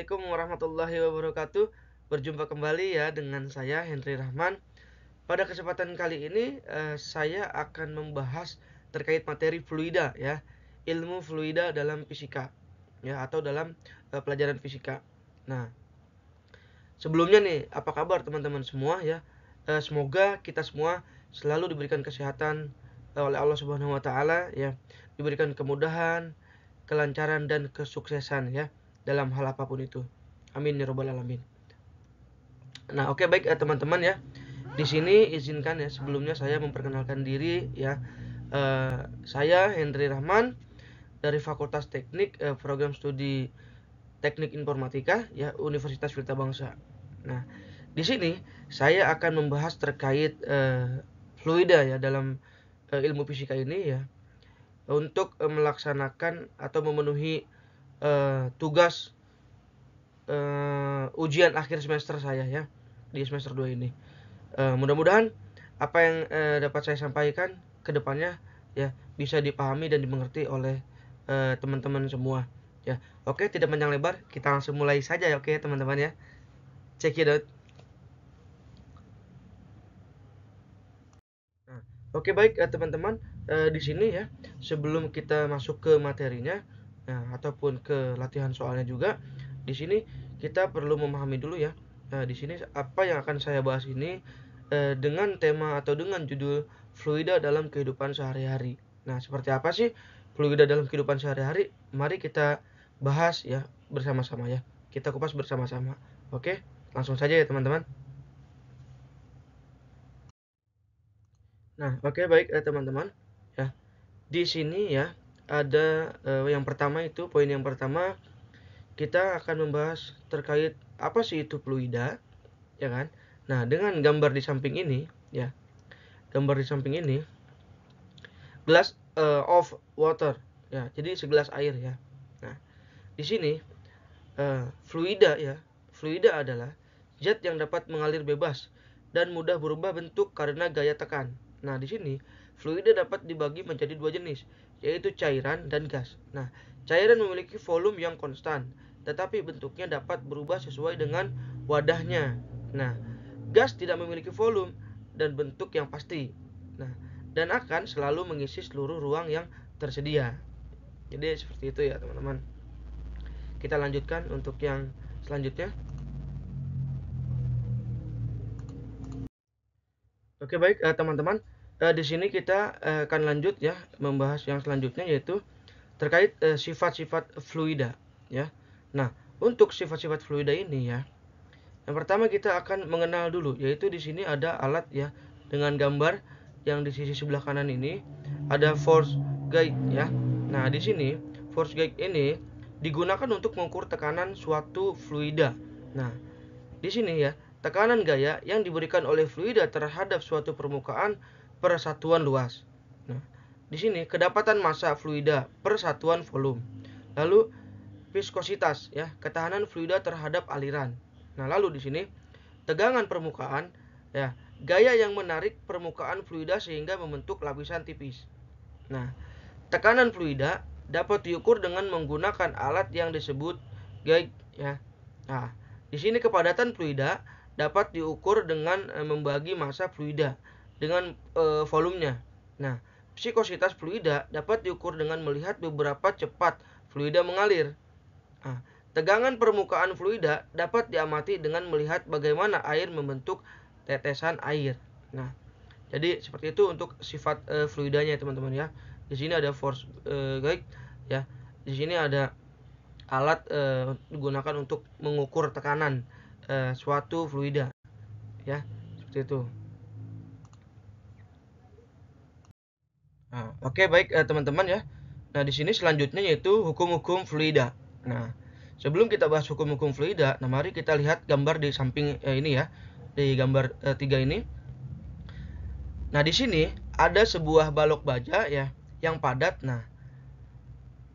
Assalamualaikum warahmatullahi wabarakatuh. Berjumpa kembali ya dengan saya Henry Rahman. Pada kesempatan kali ini saya akan membahas terkait materi fluida ya, ilmu fluida dalam fisika ya atau dalam pelajaran fisika. Nah, sebelumnya nih, apa kabar teman-teman semua ya? Semoga kita semua selalu diberikan kesehatan oleh Allah Subhanahu wa taala ya, diberikan kemudahan, kelancaran dan kesuksesan ya dalam hal apapun itu. Amin ya robbal alamin. Nah, oke baik teman-teman ya. Di sini izinkan ya sebelumnya saya memperkenalkan diri ya. Saya Henry Rahman dari Fakultas Teknik Program Studi Teknik Informatika ya Universitas Pelita Bangsa. Nah, di sini saya akan membahas terkait fluida ya dalam ilmu fisika ini ya untuk melaksanakan atau memenuhi tugas ujian akhir semester saya ya di semester 2 ini. Mudah-mudahan apa yang dapat saya sampaikan ke depannya ya bisa dipahami dan dimengerti oleh teman-teman semua ya. Oke, tidak panjang lebar, kita langsung mulai saja ya. Oke teman-teman ya, check it out. Nah, oke baik teman-teman, di sini ya sebelum kita masuk ke materinya ataupun ke latihan soalnya juga, di sini kita perlu memahami dulu ya. Nah, di sini apa yang akan saya bahas ini dengan tema atau dengan judul fluida dalam kehidupan sehari-hari. Nah, seperti apa sih fluida dalam kehidupan sehari-hari? Mari kita bahas ya bersama-sama ya. Kita kupas bersama-sama. Oke, langsung saja ya teman-teman. Nah, oke baik teman-teman. Ya, di sini ya ada yang pertama itu poin yang pertama kita akan membahas terkait apa sih itu fluida, ya kan? Nah, dengan gambar di samping ini ya, gambar di samping ini glass of water ya. Jadi segelas air ya. Nah, di sini fluida ya. Fluida adalah zat yang dapat mengalir bebas dan mudah berubah bentuk karena gaya tekan. Nah, di sini fluida dapat dibagi menjadi dua jenis, yaitu cairan dan gas. Nah, cairan memiliki volume yang konstan, tetapi bentuknya dapat berubah sesuai dengan wadahnya. Nah, gas tidak memiliki volume dan bentuk yang pasti. Nah, dan akan selalu mengisi seluruh ruang yang tersedia. Jadi seperti itu ya, teman-teman. Kita lanjutkan untuk yang selanjutnya. Oke baik teman-teman, di sini kita akan lanjut ya membahas yang selanjutnya yaitu terkait sifat-sifat fluida ya. Nah, untuk sifat-sifat fluida ini ya, yang pertama kita akan mengenal dulu yaitu di sini ada alat ya dengan gambar yang di sisi sebelah kanan ini ada force gauge ya. Nah, di sini force gauge ini digunakan untuk mengukur tekanan suatu fluida. Nah, di sini ya, tekanan gaya yang diberikan oleh fluida terhadap suatu permukaan per satuan luas. Nah, di sini kedapatan massa fluida per satuan volume. Lalu viskositas ya, ketahanan fluida terhadap aliran. Nah, lalu di sini tegangan permukaan ya, gaya yang menarik permukaan fluida sehingga membentuk lapisan tipis. Nah, tekanan fluida dapat diukur dengan menggunakan alat yang disebut gauge ya. Nah, di sini kepadatan fluida dapat diukur dengan membagi massa fluida dengan volumenya. Nah, viskositas fluida dapat diukur dengan melihat beberapa cepat fluida mengalir. Nah, tegangan permukaan fluida dapat diamati dengan melihat bagaimana air membentuk tetesan air. Nah, jadi seperti itu untuk sifat fluidanya teman-teman ya. Di sini ada force gauge ya. Di sini ada alat digunakan untuk mengukur tekanan suatu fluida ya. Seperti itu. Nah, oke baik teman-teman ya. Nah, di sini selanjutnya yaitu hukum-hukum fluida. Nah, sebelum kita bahas hukum-hukum fluida, nah mari kita lihat gambar di samping ini ya. Di gambar 3 ini. Nah, di sini ada sebuah balok baja ya yang padat. Nah,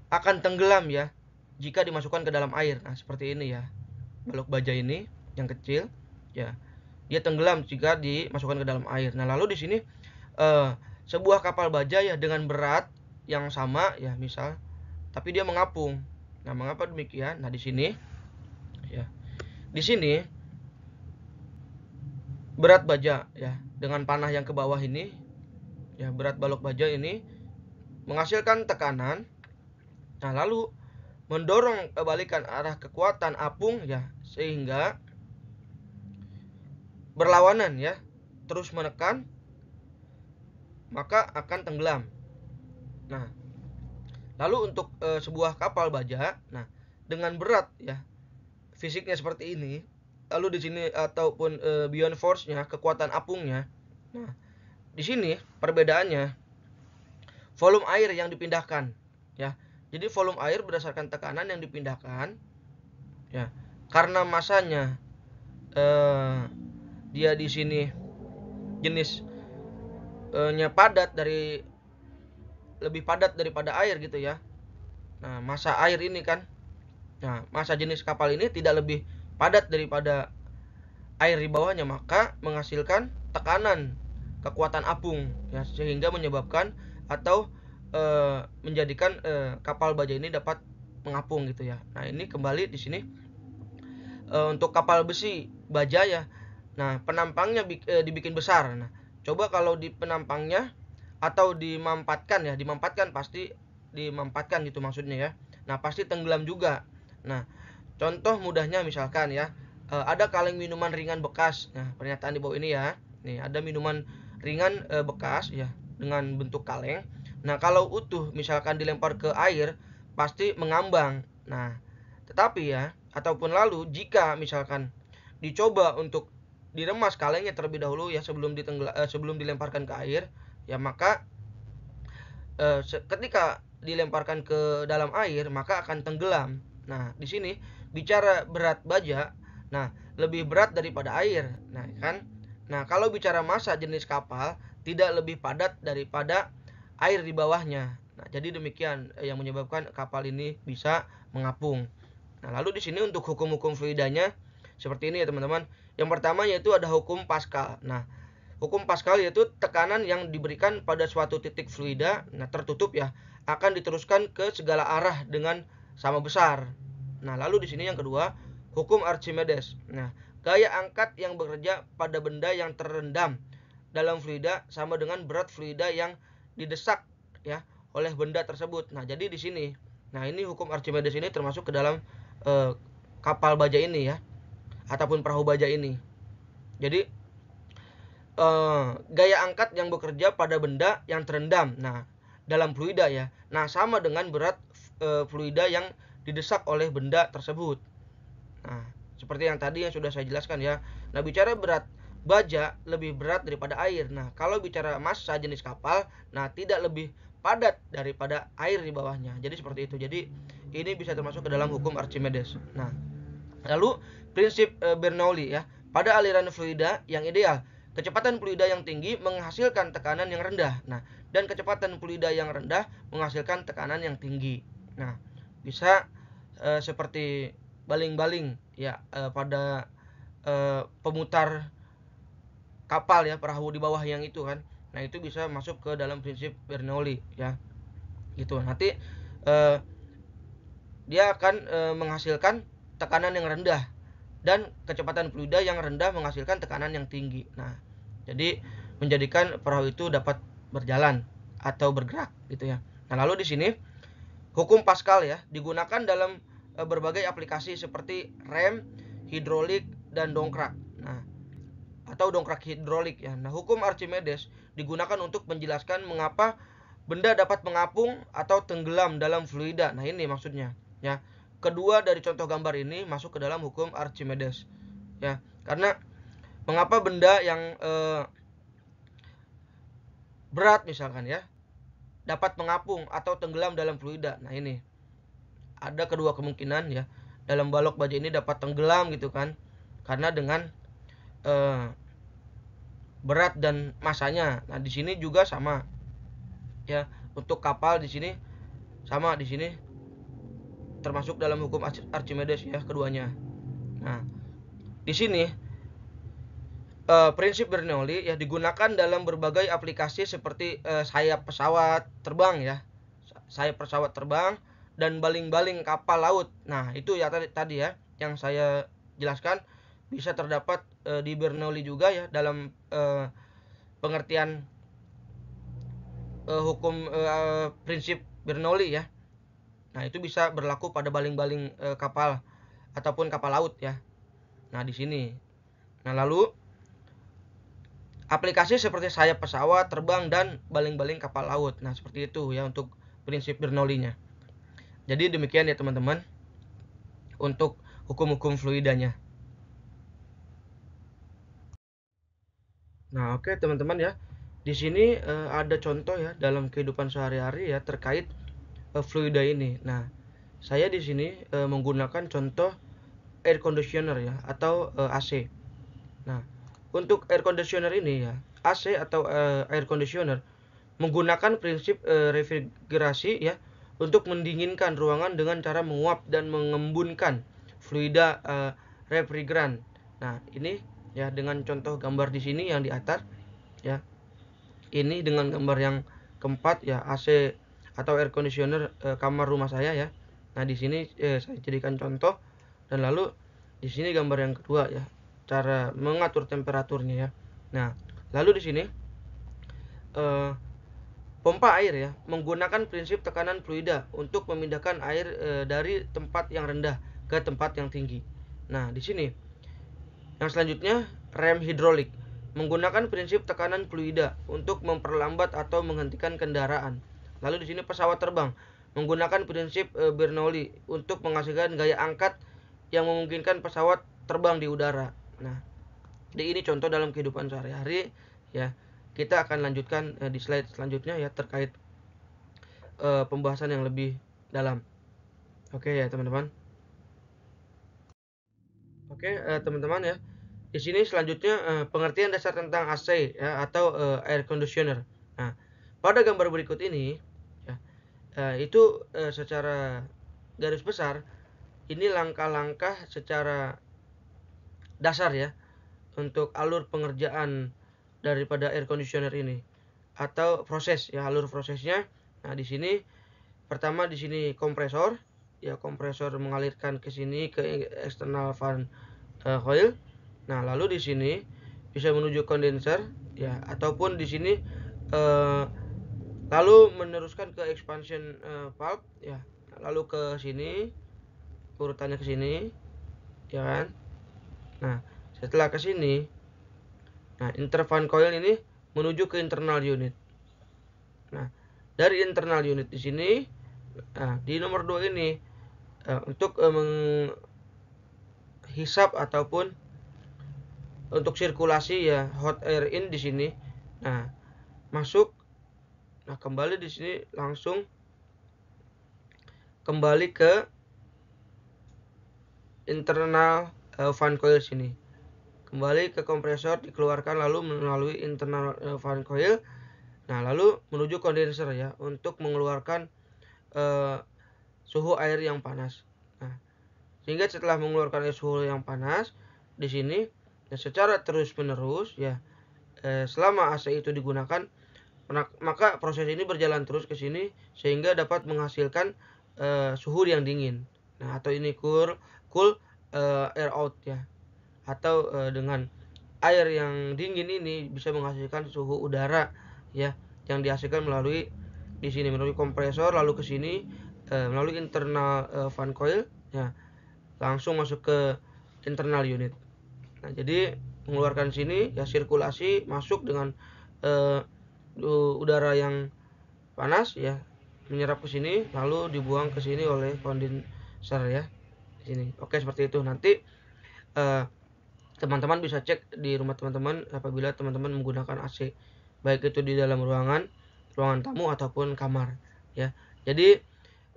akan tenggelam ya jika dimasukkan ke dalam air. Nah, seperti ini ya. Balok baja ini yang kecil ya. Dia tenggelam jika dimasukkan ke dalam air. Nah, lalu di sini sebuah kapal baja ya dengan berat yang sama ya misal, tapi dia mengapung. Nah, mengapa demikian? Nah, di sini di sini berat baja ya dengan panah yang ke bawah ini ya, berat balok baja ini menghasilkan tekanan. Nah, lalu mendorong kebalikan arah kekuatan apung ya, sehingga berlawanan ya, terus menekan maka akan tenggelam. Nah, lalu untuk sebuah kapal baja, nah dengan berat ya fisiknya seperti ini, lalu di sini ataupun beyond force-nya, kekuatan apungnya. Nah, di sini perbedaannya volume air yang dipindahkan ya. Jadi volume air berdasarkan tekanan yang dipindahkan ya. Karena masanya dia di sini jenisnya padat dari lebih padat daripada air gitu ya. Nah, massa air ini kan, nah massa jenis kapal ini tidak lebih padat daripada air di bawahnya, maka menghasilkan tekanan kekuatan apung ya, sehingga menyebabkan atau menjadikan kapal baja ini dapat mengapung gitu ya. Nah, ini kembali di sini untuk kapal besi baja ya. Nah, penampangnya dibikin besar. Nah, coba kalau di penampangnya atau dimampatkan ya, dimampatkan pasti dimampatkan gitu maksudnya ya. Nah, pasti tenggelam juga. Nah, contoh mudahnya misalkan ya, ada kaleng minuman ringan bekas. Nah, pernyataan di bawah ini ya. Nih, ada minuman ringan bekas ya dengan bentuk kaleng. Nah, kalau utuh misalkan dilempar ke air pasti mengambang. Nah, tetapi ya, ataupun lalu jika misalkan dicoba untuk diremas kalengnya terlebih dahulu ya sebelum dilemparkan ke air ya, maka ketika dilemparkan ke dalam air maka akan tenggelam. Nah, di sini bicara berat baja, nah lebih berat daripada air. Nah, kan? Nah, kalau bicara massa jenis kapal tidak lebih padat daripada air di bawahnya. Nah, jadi demikian yang menyebabkan kapal ini bisa mengapung. Nah, lalu di sini untuk hukum-hukum fluidanya seperti ini ya teman-teman. Yang pertama yaitu ada hukum Pascal. Nah, hukum Pascal yaitu tekanan yang diberikan pada suatu titik fluida, nah tertutup ya, akan diteruskan ke segala arah dengan sama besar. Nah, lalu di sini yang kedua, hukum Archimedes. Nah, gaya angkat yang bekerja pada benda yang terendam dalam fluida sama dengan berat fluida yang didesak ya oleh benda tersebut. Nah, jadi di sini, nah ini hukum Archimedes ini termasuk ke dalam kapal baja ini ya, ataupun perahu baja ini. Jadi gaya angkat yang bekerja pada benda yang terendam, nah dalam fluida ya, nah sama dengan berat fluida yang didesak oleh benda tersebut. Nah, seperti yang tadi yang sudah saya jelaskan ya. Nah, bicara berat baja lebih berat daripada air. Nah, kalau bicara massa jenis kapal, nah tidak lebih padat daripada air di bawahnya. Jadi seperti itu. Jadi ini bisa termasuk ke dalam hukum Archimedes. Nah, lalu prinsip Bernoulli ya. Pada aliran fluida yang ideal, kecepatan fluida yang tinggi menghasilkan tekanan yang rendah. Nah, dan kecepatan fluida yang rendah menghasilkan tekanan yang tinggi. Nah, bisa seperti baling-baling ya pada pemutar kapal ya, perahu di bawah yang itu kan. Nah, itu bisa masuk ke dalam prinsip Bernoulli ya. Gitu. Nanti dia akan menghasilkan tekanan yang rendah dan kecepatan fluida yang rendah menghasilkan tekanan yang tinggi. Nah, jadi menjadikan perahu itu dapat berjalan atau bergerak gitu ya. Nah, lalu di sini hukum Pascal ya digunakan dalam berbagai aplikasi seperti rem, hidrolik dan dongkrak. Nah, atau dongkrak hidrolik ya. Nah, hukum Archimedes digunakan untuk menjelaskan mengapa benda dapat mengapung atau tenggelam dalam fluida. Nah, ini maksudnya ya. Kedua dari contoh gambar ini masuk ke dalam hukum Archimedes ya. Karena mengapa benda yang berat misalkan ya dapat mengapung atau tenggelam dalam fluida. Nah, ini ada kedua kemungkinan ya. Dalam balok baja ini dapat tenggelam gitu kan, karena dengan berat dan masanya. Nah, di sini juga sama ya. Untuk kapal di sini sama, di sini termasuk dalam hukum Archimedes ya keduanya. Nah, di sini prinsip Bernoulli ya digunakan dalam berbagai aplikasi seperti sayap pesawat terbang ya, sayap pesawat terbang dan baling-baling kapal laut. Nah, itu ya tadi ya yang saya jelaskan bisa terdapat di Bernoulli juga ya, dalam pengertian hukum prinsip Bernoulli ya. Nah, itu bisa berlaku pada baling-baling kapal ataupun kapal laut ya. Nah, di sini. Nah, lalu aplikasi seperti sayap pesawat, terbang, dan baling-baling kapal laut. Nah, seperti itu ya untuk prinsip Bernoulli-nya. Jadi demikian ya teman-teman untuk hukum-hukum fluidanya. Nah, oke teman-teman ya. Di sini ada contoh ya dalam kehidupan sehari-hari ya terkait fluida ini. Nah, saya di sini menggunakan contoh air conditioner ya atau AC. Nah, untuk air conditioner ini ya, AC atau air conditioner menggunakan prinsip refrigerasi ya untuk mendinginkan ruangan dengan cara menguap dan mengembunkan fluida refrigeran. Nah, ini ya dengan contoh gambar di sini yang di atas ya. Ini dengan gambar yang keempat ya, AC atau air conditioner kamar rumah saya ya. Nah, di sini saya jadikan contoh, dan lalu di sini gambar yang kedua ya, cara mengatur temperaturnya ya. Nah, lalu di sini pompa air ya menggunakan prinsip tekanan fluida untuk memindahkan air dari tempat yang rendah ke tempat yang tinggi. Nah, di sini yang selanjutnya rem hidrolik menggunakan prinsip tekanan fluida untuk memperlambat atau menghentikan kendaraan. Lalu di sini pesawat terbang menggunakan prinsip Bernoulli untuk menghasilkan gaya angkat yang memungkinkan pesawat terbang di udara. Nah, ini contoh dalam kehidupan sehari-hari ya. Kita akan lanjutkan di slide selanjutnya ya terkait pembahasan yang lebih dalam. Oke ya teman-teman. Oke teman-teman ya. Di sini selanjutnya pengertian dasar tentang AC ya atau air conditioner. Nah, pada gambar berikut ini ya, itu secara garis besar ini langkah-langkah secara dasar ya untuk alur pengerjaan daripada air conditioner ini atau proses ya, alur prosesnya. Nah, di sini pertama di sini kompresor ya, kompresor mengalirkan ke sini ke eksternal fan coil. Nah, lalu di sini bisa menuju kondenser ya, ataupun di sini lalu meneruskan ke expansion valve ya. Lalu ke sini urutannya ke sini ya kan. Nah, setelah ke sini, nah interfan coil ini menuju ke internal unit. Nah, dari internal unit di sini, nah di nomor 2 ini untuk menghisap ataupun untuk sirkulasi ya hot air in di sini. Nah, masuk. Nah, kembali di sini langsung kembali ke internal fan coil sini. Kembali ke kompresor dikeluarkan lalu melalui internal fan coil. Nah, lalu menuju kondenser ya untuk mengeluarkan suhu air yang panas. Nah, sehingga setelah mengeluarkan suhu yang panas di sini ya, secara terus-menerus ya selama AC itu digunakan, maka proses ini berjalan terus ke sini sehingga dapat menghasilkan suhu yang dingin. Nah, atau ini cool air out ya. Atau dengan air yang dingin ini bisa menghasilkan suhu udara ya yang dihasilkan melalui di sini melalui kompresor lalu ke sini melalui internal fan coil ya, langsung masuk ke internal unit. Nah, jadi mengeluarkan sini ya sirkulasi masuk dengan udara yang panas ya menyerap ke sini lalu dibuang ke sini oleh kondenser ya di sini. Oke, seperti itu. Nanti teman-teman bisa cek di rumah teman-teman apabila teman-teman menggunakan AC, baik itu di dalam ruangan tamu ataupun kamar ya. Jadi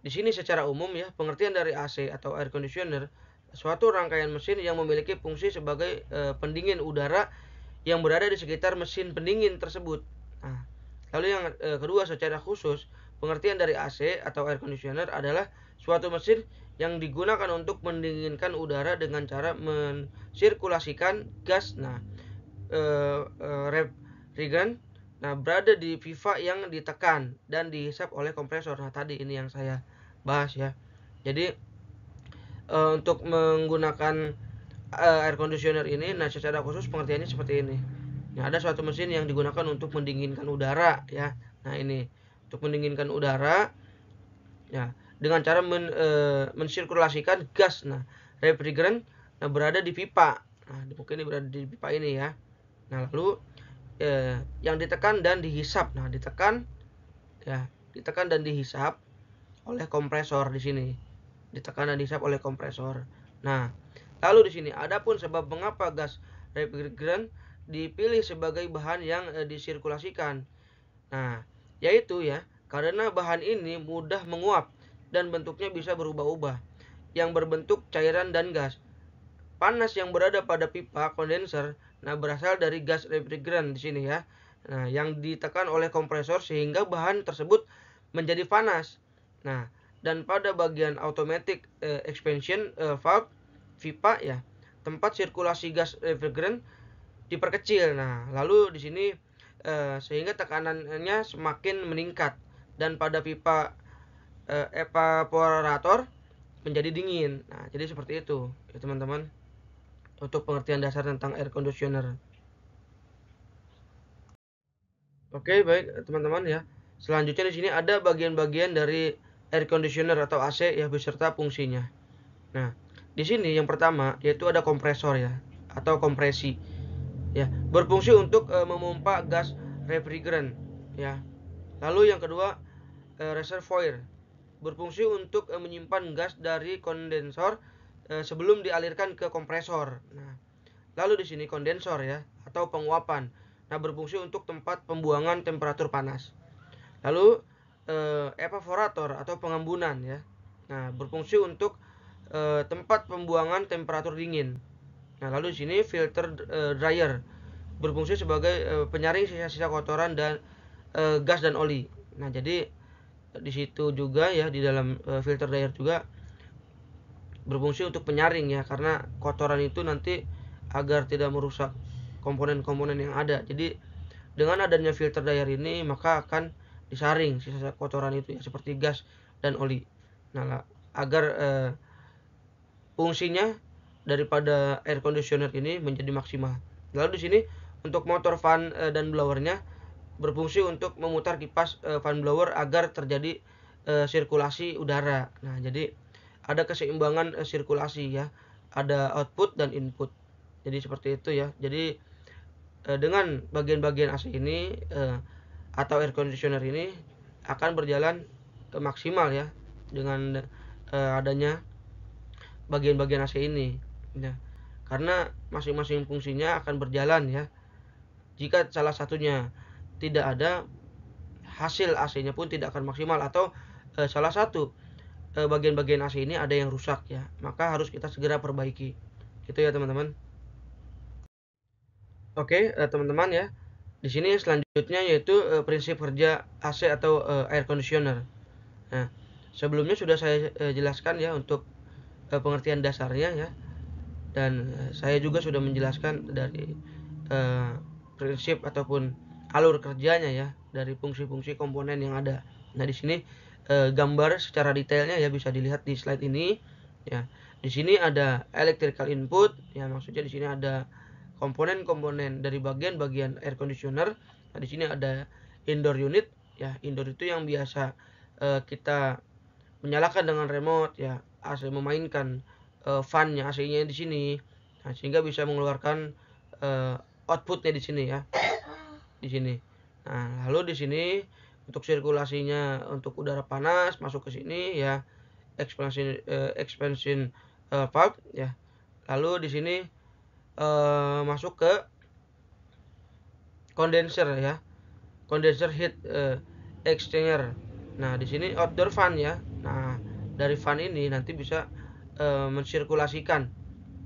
di sini secara umum ya pengertian dari AC atau air conditioner suatu rangkaian mesin yang memiliki fungsi sebagai pendingin udara yang berada di sekitar mesin pendingin tersebut. Nah, lalu yang kedua secara khusus pengertian dari AC atau air conditioner adalah suatu mesin yang digunakan untuk mendinginkan udara dengan cara mensirkulasikan gas. Nah, refrigerant nah berada di pipa yang ditekan dan dihisap oleh kompresor. Nah, tadi ini yang saya bahas ya. Jadi untuk menggunakan air conditioner ini, nah secara khusus pengertiannya seperti ini. Nah, ada suatu mesin yang digunakan untuk mendinginkan udara ya. Nah, ini untuk mendinginkan udara ya dengan cara mensirkulasikan gas. Nah, refrigerant berada di pipa. Nah, mungkin ini berada di pipa ini ya. Nah, lalu yang ditekan dan dihisap. Nah, ditekan dan dihisap oleh kompresor di sini. Ditekan dan dihisap oleh kompresor. Nah, lalu di sini adapun sebab mengapa gas refrigerant dipilih sebagai bahan yang disirkulasikan. Nah, yaitu ya, karena bahan ini mudah menguap dan bentuknya bisa berubah-ubah, yang berbentuk cairan dan gas. Panas yang berada pada pipa kondenser, nah berasal dari gas refrigerant di sini ya. Nah, yang ditekan oleh kompresor sehingga bahan tersebut menjadi panas. Nah, dan pada bagian automatic expansion valve pipa ya, tempat sirkulasi gas refrigerant diperkecil. Nah, lalu di sini sehingga tekanannya semakin meningkat dan pada pipa evaporator menjadi dingin. Nah, jadi seperti itu ya teman-teman untuk pengertian dasar tentang air conditioner. Oke, baik teman-teman ya. Selanjutnya di sini ada bagian-bagian dari air conditioner atau AC ya beserta fungsinya. Nah, di sini yang pertama yaitu ada kompresor ya atau kompresi ya, berfungsi untuk memompa gas refrigerant ya. Lalu yang kedua reservoir, berfungsi untuk menyimpan gas dari kondensor sebelum dialirkan ke kompresor. Nah, lalu di sini kondensor ya atau penguapan. Nah, berfungsi untuk tempat pembuangan temperatur panas. Lalu evaporator atau pengembunan ya. Nah, berfungsi untuk tempat pembuangan temperatur dingin. Nah, lalu di sini filter dryer, berfungsi sebagai penyaring sisa-sisa kotoran dan gas dan oli. Nah, jadi di situ juga ya di dalam filter dryer juga berfungsi untuk penyaring ya, karena kotoran itu nanti agar tidak merusak komponen-komponen yang ada. Jadi dengan adanya filter dryer ini maka akan disaring sisa kotoran itu ya seperti gas dan oli. Nah, agar fungsinya daripada air conditioner ini menjadi maksimal. Lalu di sini untuk motor fan dan blowernya berfungsi untuk memutar kipas fan blower agar terjadi sirkulasi udara. Nah, jadi ada keseimbangan sirkulasi ya. Ada output dan input. Jadi seperti itu ya. Jadi dengan bagian-bagian AC ini atau air conditioner ini akan berjalan maksimal ya dengan adanya bagian-bagian AC ini ya. Karena masing-masing fungsinya akan berjalan ya. Jika salah satunya tidak ada, hasil AC-nya pun tidak akan maksimal, atau salah satu bagian-bagian AC ini ada yang rusak ya, maka harus kita segera perbaiki. Itu ya teman-teman. Oke, teman-teman ya. Di sini selanjutnya yaitu prinsip kerja AC atau air conditioner. Nah, sebelumnya sudah saya jelaskan ya untuk pengertian dasarnya ya. Dan saya juga sudah menjelaskan dari prinsip ataupun alur kerjanya ya dari fungsi-fungsi komponen yang ada. Nah, di sini gambar secara detailnya ya bisa dilihat di slide ini ya. Di sini ada electrical input ya, maksudnya di sini ada komponen-komponen dari bagian-bagian air conditioner. Nah, di sini ada indoor unit ya. Indoor itu yang biasa kita menyalakan dengan remote ya, AC memainkan fan-nya AC-nya di sini. Nah, sehingga bisa mengeluarkan outputnya di sini ya. Di sini. Nah, lalu di sini untuk sirkulasinya untuk udara panas masuk ke sini ya, expansion valve ya. Lalu di sini masuk ke condenser ya, condenser heat exchanger. Nah, di sini outdoor fan ya. Nah, dari fan ini nanti bisa mensirkulasikan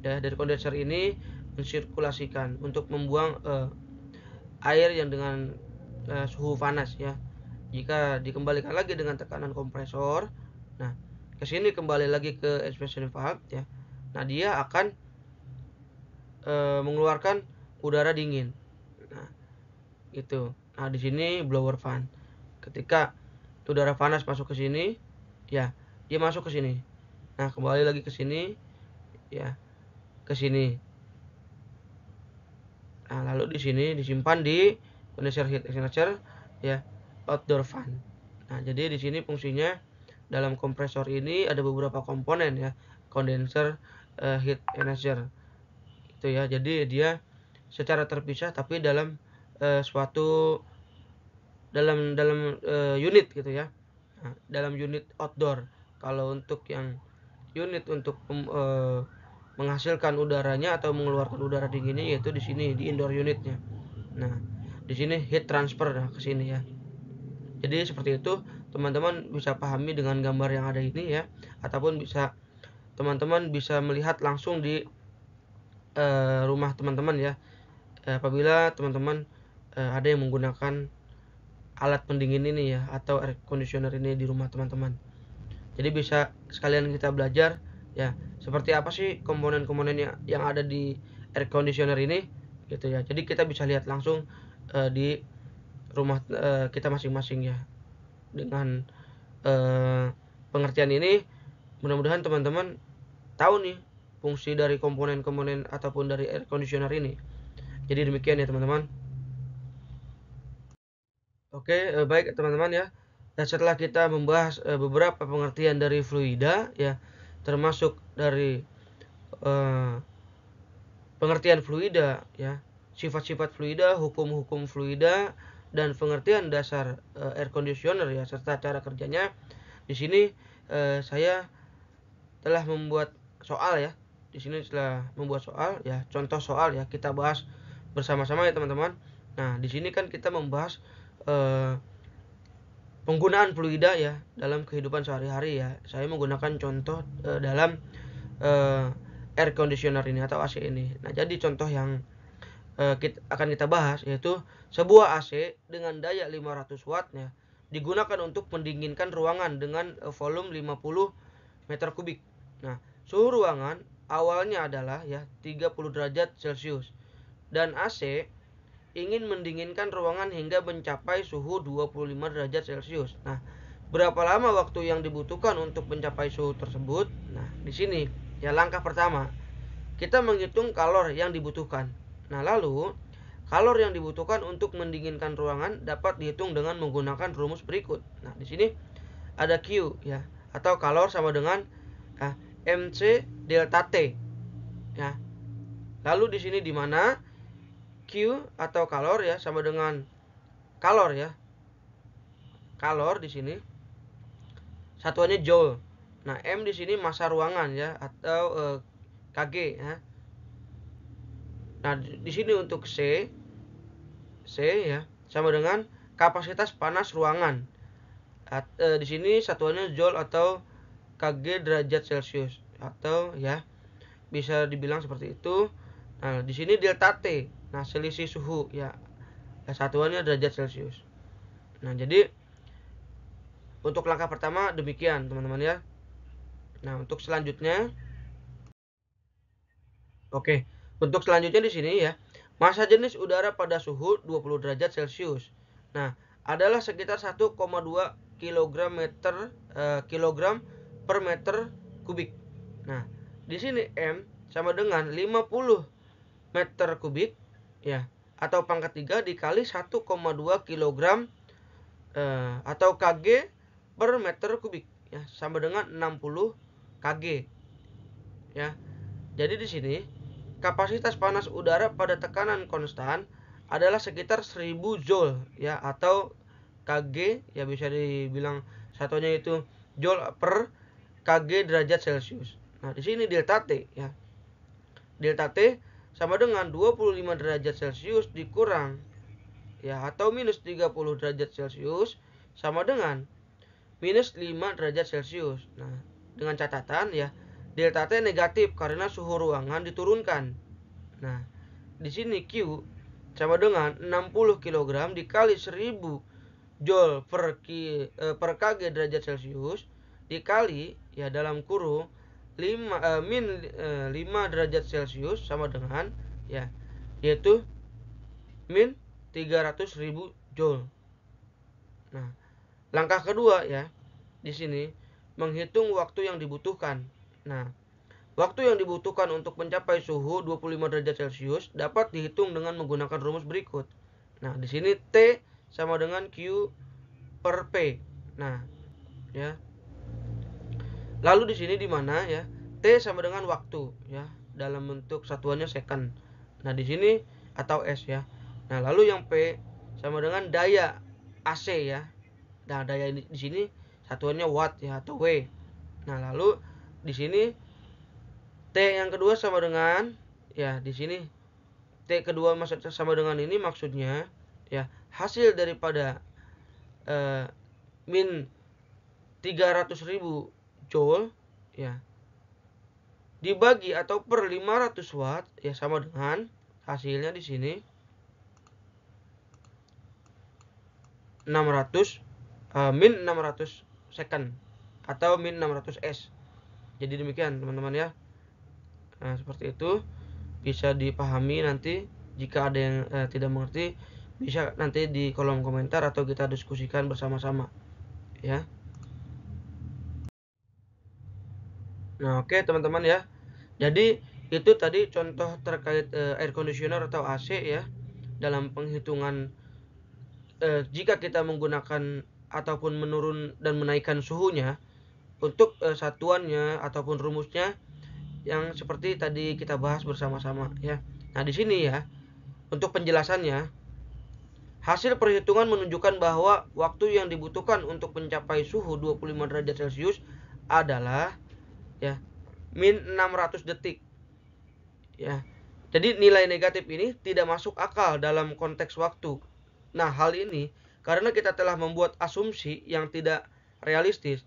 ya, dari kondenser ini mensirkulasikan untuk membuang air yang dengan suhu panas ya. Jika dikembalikan lagi dengan tekanan kompresor, nah ke sini kembali lagi ke expansion valve ya. Nah, dia akan mengeluarkan udara dingin. Nah, itu. Nah, di sini blower fan. Ketika udara panas masuk ke sini, ya, dia masuk ke sini. Nah, kembali lagi ke sini, ya. ke sini. Nah, lalu di sini disimpan di condenser heat exchanger ya, outdoor fan. Nah, jadi di sini fungsinya dalam kompresor ini ada beberapa komponen ya, condenser, heat exchanger. Itu ya. Jadi dia secara terpisah tapi dalam suatu unit gitu ya. Nah, dalam unit outdoor. Kalau untuk yang unit untuk menghasilkan udaranya atau mengeluarkan udara dinginnya yaitu di sini di indoor unitnya. Nah, di sini heat transfer ke sini ya. Jadi seperti itu teman-teman bisa pahami dengan gambar yang ada ini ya, ataupun bisa teman-teman bisa melihat langsung di rumah teman-teman ya. Apabila teman-teman ada yang menggunakan alat pendingin ini ya atau air conditioner ini di rumah teman-teman. Jadi bisa sekalian kita belajar ya seperti apa sih komponen-komponen yang ada di air conditioner ini gitu ya. Jadi kita bisa lihat langsung di rumah kita masing-masing ya. Dengan pengertian ini mudah-mudahan teman-teman tahu nih fungsi dari komponen-komponen ataupun dari air conditioner ini. Jadi demikian ya teman-teman. Oke, baik teman-teman ya. Dan setelah kita membahas beberapa pengertian dari fluida ya, termasuk dari pengertian fluida ya, sifat-sifat fluida, hukum-hukum fluida, dan pengertian dasar air conditioner ya serta cara kerjanya. Di sini saya telah membuat soal ya. Di sini telah membuat soal ya, contoh soal ya, kita bahas bersama-sama ya teman-teman. Nah, di sini kan kita membahas penggunaan fluida ya dalam kehidupan sehari-hari ya. Saya menggunakan contoh dalam air conditioner ini atau AC ini. Nah, jadi contoh yang akan kita bahas yaitu sebuah AC dengan daya 500 watt ya digunakan untuk mendinginkan ruangan dengan volume 50 meter kubik. Nah, suhu ruangan awalnya adalah ya 30 derajat Celcius dan AC ingin mendinginkan ruangan hingga mencapai suhu 25 derajat Celcius. Nah, berapa lama waktu yang dibutuhkan untuk mencapai suhu tersebut? Nah, di sini ya langkah pertama, kita menghitung kalor yang dibutuhkan. Nah, lalu kalor yang dibutuhkan untuk mendinginkan ruangan dapat dihitung dengan menggunakan rumus berikut. Nah, di sini ada Q ya, atau kalor sama dengan MC delta T. Ya. Lalu di sini di mana Q atau kalor ya sama dengan kalor ya. Kalor di sini satuannya joule. Nah, M di sini massa ruangan ya atau kg ya. Nah, di sini untuk C ya sama dengan kapasitas panas ruangan. Di sini satuannya joule atau kg derajat Celcius atau ya bisa dibilang seperti itu. Nah, di sini delta T. Nah, selisih suhu ya. Satuannya derajat Celcius. Nah, jadi untuk langkah pertama demikian, teman-teman ya. Nah, untuk selanjutnya oke. Untuk selanjutnya di sini ya, massa jenis udara pada suhu 20 derajat Celcius. Nah, adalah sekitar 1,2 kilogram per meter kubik. Nah, di sini M sama dengan 50 meter kubik ya atau pangkat 3 dikali 1,2 kilogram atau kg per meter kubik ya sama dengan 60 kg ya. Jadi di sini kapasitas panas udara pada tekanan konstan adalah sekitar 1000 joule ya atau kg ya bisa dibilang satunya itu joule per kg derajat Celcius. Nah, di sini delta T ya. Delta T sama dengan 25 derajat Celcius dikurang ya atau minus 30 derajat Celcius sama dengan minus 5 derajat Celcius. Nah, dengan catatan ya, delta T negatif karena suhu ruangan diturunkan. Nah, di sini Q sama dengan 60 kg dikali 1000 joule per kg derajat Celcius dikali ya dalam kurung 5 derajat Celcius sama dengan ya yaitu min 300.000 joule. Nah, langkah kedua ya di sini menghitung waktu yang dibutuhkan. Nah, Waktu yang dibutuhkan untuk mencapai suhu 25 derajat Celcius dapat dihitung dengan menggunakan rumus berikut. Nah, di sini T sama dengan Q per P. Nah, ya. Lalu di sini di mana ya? T sama dengan waktu ya, dalam bentuk satuannya second. Nah, di sini atau S ya. Nah, lalu yang P sama dengan daya AC ya. Nah, daya di sini satuannya watt ya atau W. Nah, lalu di sini T yang kedua sama dengan ya, di sini T kedua sama dengan ini maksudnya ya, hasil daripada min 300.000 joule ya dibagi atau per 500 watt ya sama dengan hasilnya di sini 600 min 600 second atau min 600 S. Jadi demikian teman-teman ya. Nah, seperti itu bisa dipahami. Nanti jika ada yang tidak mengerti bisa nanti di kolom komentar atau kita diskusikan bersama-sama ya. Nah, oke teman-teman ya. Jadi itu tadi contoh terkait air conditioner atau AC ya, dalam penghitungan jika kita menggunakan ataupun menurun dan menaikkan suhunya untuk satuannya ataupun rumusnya yang seperti tadi kita bahas bersama-sama ya. Nah, di sini ya untuk penjelasannya, hasil perhitungan menunjukkan bahwa waktu yang dibutuhkan untuk mencapai suhu 25 derajat Celcius adalah ya min 600 detik ya. Jadi nilai negatif ini tidak masuk akal dalam konteks waktu. Nah, hal ini karena kita telah membuat asumsi yang tidak realistis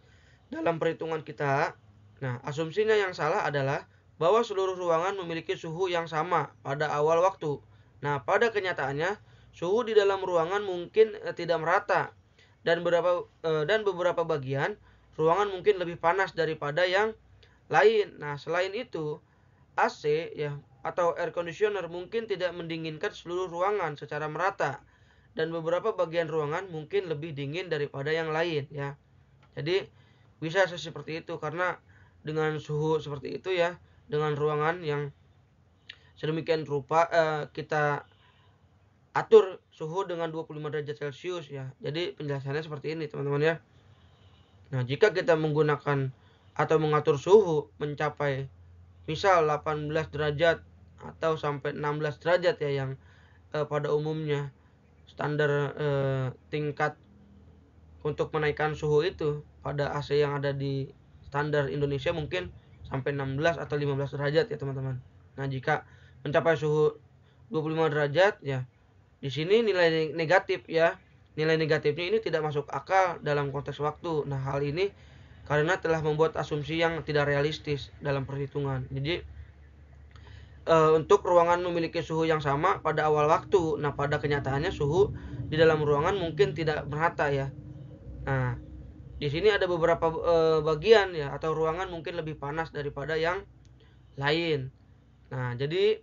dalam perhitungan kita. Nah, asumsinya yang salah adalah bahwa seluruh ruangan memiliki suhu yang sama pada awal waktu. Nah, pada kenyataannya suhu di dalam ruangan mungkin tidak merata dan beberapa bagian ruangan mungkin lebih panas daripada yang lain. Nah, selain itu, AC ya atau air conditioner mungkin tidak mendinginkan seluruh ruangan secara merata dan beberapa bagian ruangan mungkin lebih dingin daripada yang lain ya. Jadi bisa seperti itu karena dengan suhu seperti itu ya, dengan ruangan yang sedemikian rupa kita atur suhu dengan 25 derajat Celcius ya. Jadi penjelasannya seperti ini teman-teman ya. Nah, jika kita menggunakan atau mengatur suhu mencapai misal 18 derajat atau sampai 16 derajat ya, yang pada umumnya standar tingkat untuk menaikkan suhu itu pada AC yang ada di standar Indonesia mungkin sampai 16 atau 15 derajat ya teman-teman. Nah, jika mencapai suhu 25 derajat ya, di sini nilai negatif ya. Nilai negatifnya ini tidak masuk akal dalam konteks waktu. Nah, hal ini karena telah membuat asumsi yang tidak realistis dalam perhitungan. Jadi untuk ruangan memiliki suhu yang sama pada awal waktu. Nah, pada kenyataannya suhu di dalam ruangan mungkin tidak merata ya. Nah, di sini ada beberapa bagian ya atau ruangan mungkin lebih panas daripada yang lain. Nah, jadi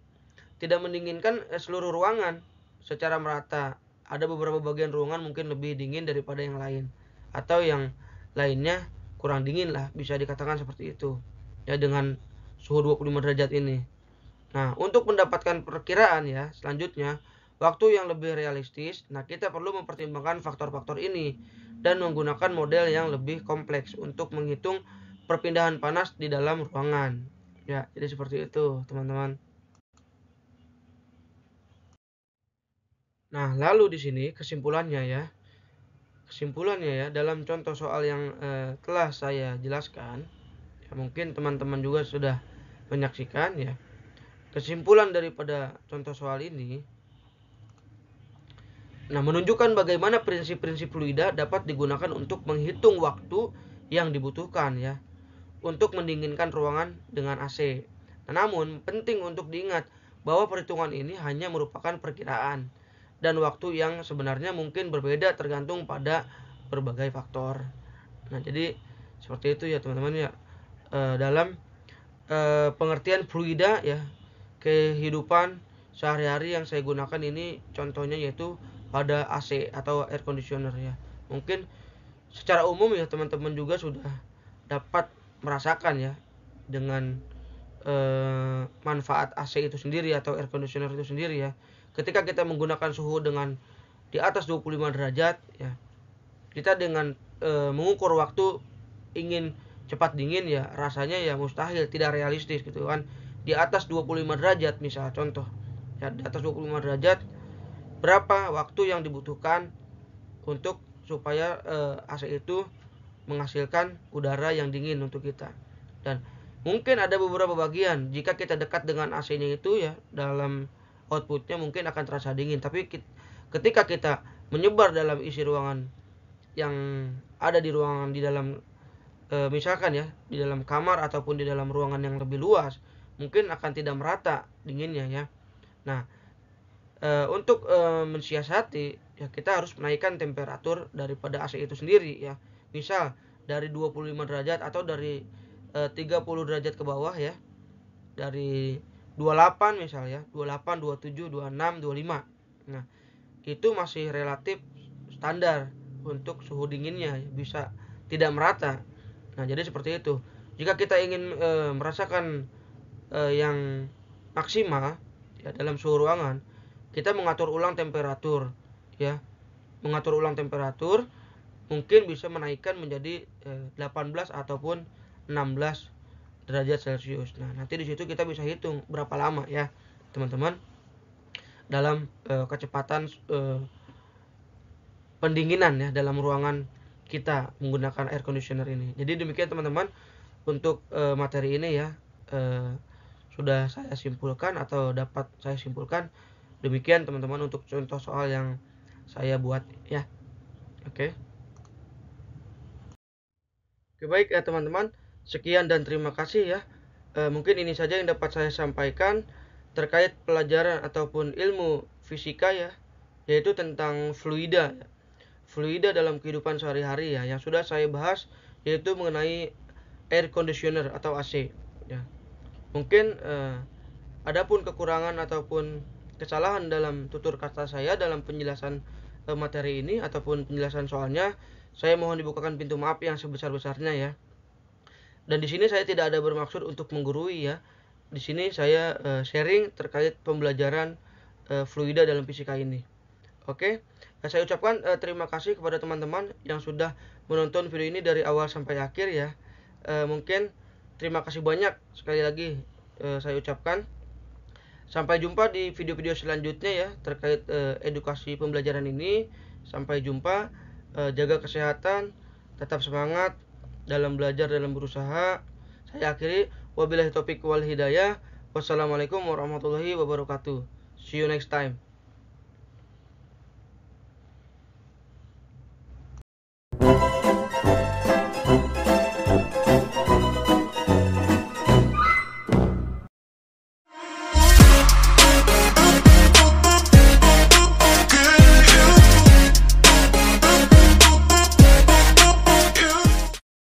tidak mendinginkan seluruh ruangan secara merata. Ada beberapa bagian ruangan mungkin lebih dingin daripada yang lain atau yang lainnya kurang dingin lah, bisa dikatakan seperti itu ya dengan suhu 25 derajat ini. Nah, untuk mendapatkan perkiraan ya selanjutnya waktu yang lebih realistis, nah kita perlu mempertimbangkan faktor-faktor ini dan menggunakan model yang lebih kompleks untuk menghitung perpindahan panas di dalam ruangan. Ya, jadi seperti itu, teman-teman. Nah, lalu di sini kesimpulannya ya. Kesimpulannya ya, dalam contoh soal yang telah saya jelaskan, ya mungkin teman-teman juga sudah menyaksikan ya. Kesimpulan daripada contoh soal ini, nah, menunjukkan bagaimana prinsip-prinsip fluida dapat digunakan untuk menghitung waktu yang dibutuhkan ya untuk mendinginkan ruangan dengan AC. Nah, namun penting untuk diingat bahwa perhitungan ini hanya merupakan perkiraan dan waktu yang sebenarnya mungkin berbeda tergantung pada berbagai faktor. Nah, jadi seperti itu ya teman-teman ya, dalam pengertian fluida ya, kehidupan sehari-hari yang saya gunakan ini contohnya yaitu pada AC atau air conditioner ya. Mungkin secara umum ya teman-teman juga sudah dapat merasakan ya dengan manfaat AC itu sendiri atau air conditioner itu sendiri ya. Ketika kita menggunakan suhu dengan di atas 25 derajat ya, kita dengan mengukur waktu ingin cepat dingin ya rasanya ya mustahil, tidak realistis gitu kan. Di atas 25 derajat misal contoh ya, di atas 25 derajat berapa waktu yang dibutuhkan untuk supaya AC itu menghasilkan udara yang dingin untuk kita. Dan mungkin ada beberapa bagian jika kita dekat dengan AC-nya itu ya, dalam outputnya mungkin akan terasa dingin, tapi ketika kita menyebar dalam isi ruangan yang ada di ruangan di dalam misalkan ya di dalam kamar ataupun di dalam ruangan yang lebih luas, mungkin akan tidak merata dinginnya ya. Nah, untuk mensiasati ya, kita harus menaikkan temperatur daripada AC itu sendiri ya. Misal dari 25 derajat atau dari 30 derajat ke bawah ya. Dari 28 misal ya, 28, 27, 26, 25. Nah, itu masih relatif standar untuk suhu dinginnya, bisa tidak merata. Nah, jadi seperti itu. Jika kita ingin merasakan yang maksimal ya dalam suhu ruangan, kita mengatur ulang temperatur ya. Mengatur ulang temperatur mungkin bisa menaikkan menjadi 18 ataupun 16 derajat Celcius. Nah, nanti di situ kita bisa hitung berapa lama ya, teman-teman, dalam kecepatan pendinginan ya dalam ruangan kita menggunakan air conditioner ini. Jadi demikian teman-teman untuk materi ini ya, sudah saya simpulkan atau dapat saya simpulkan. Demikian teman-teman untuk contoh soal yang saya buat ya. Oke. Oke, baik ya teman-teman. Sekian dan terima kasih ya. Mungkin ini saja yang dapat saya sampaikan terkait pelajaran ataupun ilmu fisika ya, yaitu tentang fluida. Fluida dalam kehidupan sehari-hari ya, yang sudah saya bahas yaitu mengenai air conditioner atau AC ya. Mungkin adapun kekurangan ataupun kesalahan dalam tutur kata saya dalam penjelasan materi ini ataupun penjelasan soalnya, saya mohon dibukakan pintu maaf yang sebesar-besarnya ya. Dan di sini saya tidak ada bermaksud untuk menggurui ya. Di sini saya sharing terkait pembelajaran fluida dalam fisika ini. Oke. Saya ucapkan terima kasih kepada teman-teman yang sudah menonton video ini dari awal sampai akhir ya. Mungkin terima kasih banyak sekali lagi saya ucapkan. Sampai jumpa di video-video selanjutnya ya terkait edukasi pembelajaran ini. Sampai jumpa, jaga kesehatan, tetap semangat dalam belajar, dalam berusaha. Saya akhiri, wabillahi taufiq wal hidayah. Wassalamualaikum warahmatullahi wabarakatuh. See you next time.